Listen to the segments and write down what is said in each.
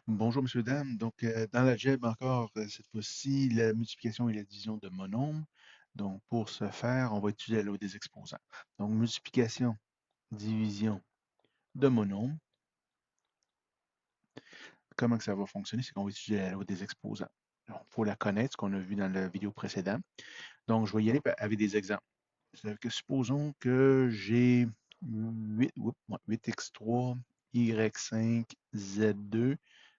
Bonjour, monsieur, dame. Donc, dans l'algèbre encore, cette fois-ci, la multiplication et la division de monombres. Donc, pour ce faire, on va utiliser la loi des exposants. Donc, multiplication, division de monombres. Comment que ça va fonctionner? C'est qu'on va utiliser la loi des exposants. Il faut la connaître, ce qu'on a vu dans la vidéo précédente. Donc, je vais y aller avec des exemples. C'est-à-dire que supposons que j'ai 8x3, y5, z2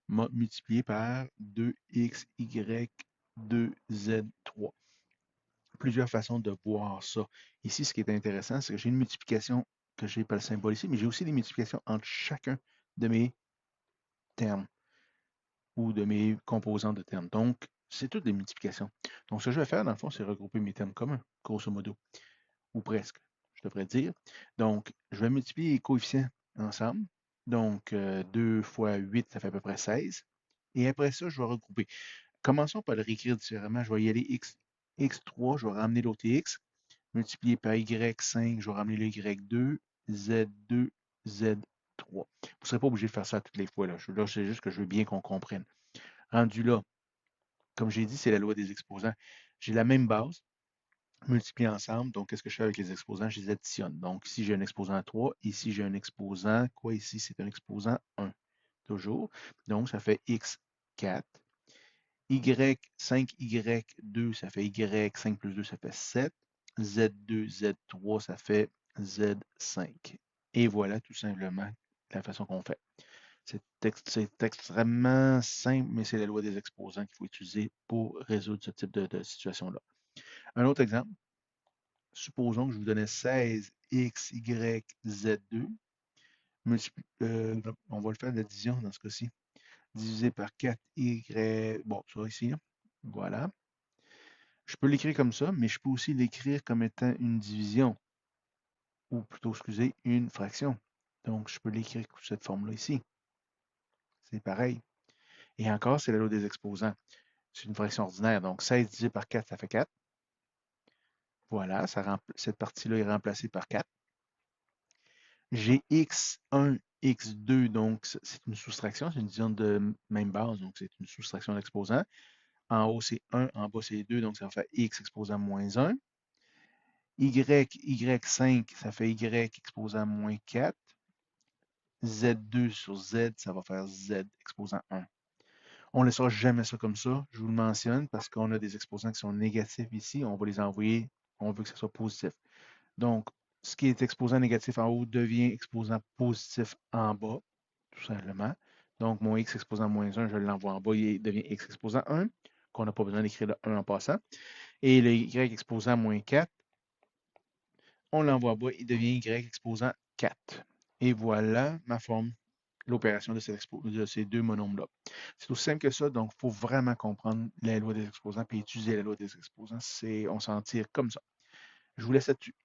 multiplié par 2x, y2, z3. Plusieurs façons de voir ça. Ici, ce qui est intéressant, c'est que j'ai une multiplication que j'ai pas le symbole ici, mais j'ai aussi des multiplications entre chacun de mes termes ou de mes composants de termes. Donc, c'est toutes des multiplications. Donc, ce que je vais faire, dans le fond, c'est regrouper mes termes communs, grosso modo, ou presque, je devrais dire. Donc, je vais multiplier les coefficients ensemble. Donc, 2 fois 8, ça fait à peu près 16. Et après ça, je vais regrouper. Commençons par le réécrire différemment. Je vais y aller x3, je vais ramener l'autre x, multiplié par y5, je vais ramener le y2, z2, z3. Vous ne serez pas obligé de faire ça toutes les fois. Là, c'est juste que je veux bien qu'on comprenne. Rendu là, comme j'ai dit, c'est la loi des exposants. J'ai la même base, multipliés ensemble. Donc, qu'est-ce que je fais avec les exposants? Je les additionne. Donc, ici, j'ai un exposant 3. Ici, j'ai un exposant. Quoi ici? C'est un exposant 1. Toujours. Donc, ça fait x4. Y5Y2, ça fait Y5 plus 2, ça fait 7. Z2, Z3, ça fait Z5. Et voilà tout simplement la façon qu'on fait. C'est extrêmement simple, mais c'est la loi des exposants qu'il faut utiliser pour résoudre ce type de situation-là. Un autre exemple, supposons que je vous donnais 16xyz2, on va le faire de l'addition dans ce cas-ci, divisé par 4y, bon, ça ici, voilà. Je peux l'écrire comme ça, mais je peux aussi l'écrire comme étant une division, ou plutôt, excusez, une fraction. Donc, je peux l'écrire sous cette forme-là ici. C'est pareil. Et encore, c'est la loi des exposants. C'est une fraction ordinaire. Donc, 16 divisé par 4, ça fait 4. Voilà, cette partie-là est remplacée par 4. J'ai x1, x2, donc c'est une soustraction, c'est une division de même base, donc c'est une soustraction d'exposant. En haut, c'est 1, en bas, c'est 2, donc ça va faire x exposant moins 1. Y, y5, ça fait y exposant moins 4. Z2 sur Z, ça va faire Z exposant 1. On ne laissera jamais ça comme ça, je vous le mentionne, parce qu'on a des exposants qui sont négatifs ici, on va les envoyer, on veut que ce soit positif. Donc, ce qui est exposant négatif en haut devient exposant positif en bas, tout simplement. Donc, mon x exposant moins 1, je l'envoie en bas, il devient x exposant 1, qu'on n'a pas besoin d'écrire le 1 en passant. Et le y exposant moins 4, on l'envoie en bas, il devient y exposant 4. Et voilà ma forme, l'opération de ces deux monombres-là. C'est aussi simple que ça, donc il faut vraiment comprendre la loi des exposants et utiliser la loi des exposants. On s'en tire comme ça. Je vous laisse là-dessus.